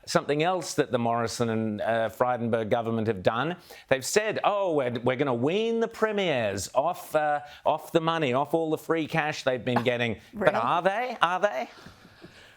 something else that the Morrison and Frydenberg government have done. They've said, oh, we're going to wean the premiers off the money, off all the free cash they've been getting. Really? But are they? Are they?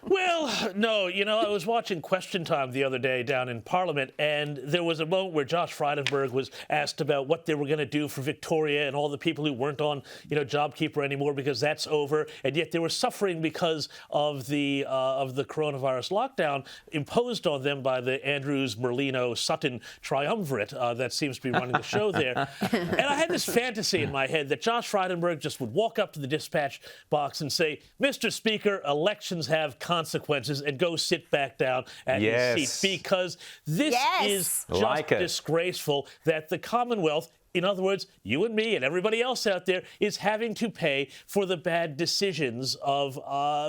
Well, no, I was watching Question Time the other day down in Parliament, and there was a moment where Josh Frydenberg was asked about what they were going to do for Victoria and all the people who weren't on, JobKeeper anymore because that's over, and yet they were suffering because of the coronavirus lockdown imposed on them by the Andrews, Merlino, Sutton triumvirate that seems to be running the show there. And I had this fantasy in my head that Josh Frydenberg just would walk up to the dispatch box and say, "Mr. Speaker, elections have consequences," and go sit back down at his seat, because this is just disgraceful that the Commonwealth, in other words, you and me and everybody else out there, is having to pay for the bad decisions of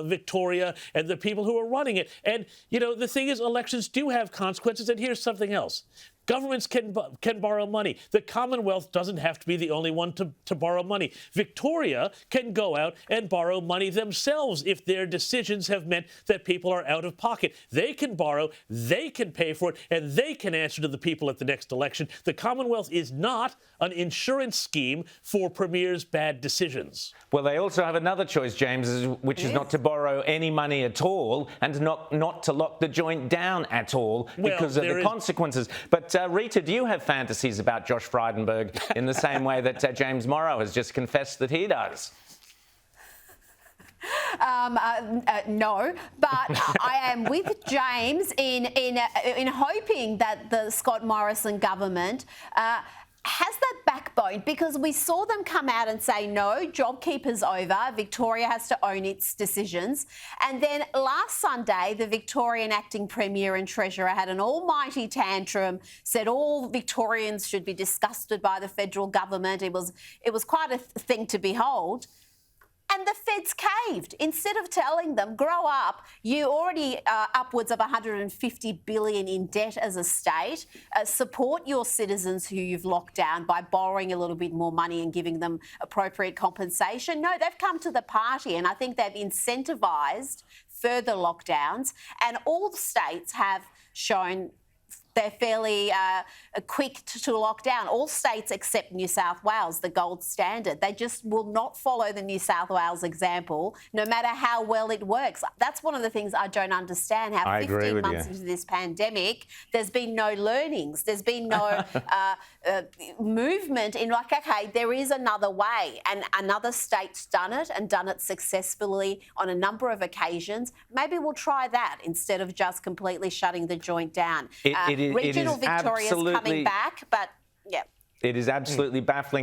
Victoria and the people who are running it. And, the thing is, elections do have consequences. And here's something else. Governments can borrow money. The Commonwealth doesn't have to be the only one to borrow money. Victoria can go out and borrow money themselves if their decisions have meant that people are out of pocket. They can borrow, they can pay for it, and they can answer to the people at the next election. The Commonwealth is not an insurance scheme for premiers' bad decisions. Well, they also have another choice, James, which is not to borrow any money at all and not to lock the joint down at all because of the consequences. But Rita, do you have fantasies about Josh Frydenberg in the same way that James Morrow has just confessed that he does? No, but I am with James in hoping that the Scott Morrison government has that backbone, because we saw them come out and say, no, JobKeeper's over, Victoria has to own its decisions. And then last Sunday, the Victorian acting Premier and Treasurer had an almighty tantrum, said all Victorians should be disgusted by the federal government. It was quite a thing to behold. And the feds caved. Instead of telling them, grow up, you already are upwards of $150 billion in debt as a state. Support your citizens who you've locked down by borrowing a little bit more money and giving them appropriate compensation. No, they've come to the party, and I think they've incentivised further lockdowns. And all the states have shown they're fairly quick to lock down. All states except New South Wales, the gold standard. They just will not follow the New South Wales example, no matter how well it works. That's one of the things I don't understand, how 15 months into this pandemic, there's been no learnings. There's been no movement in okay, there is another way. And another state's done it and done it successfully on a number of occasions. Maybe we'll try that instead of just completely shutting the joint down. Regional Victoria's coming back, but yeah. It is absolutely baffling.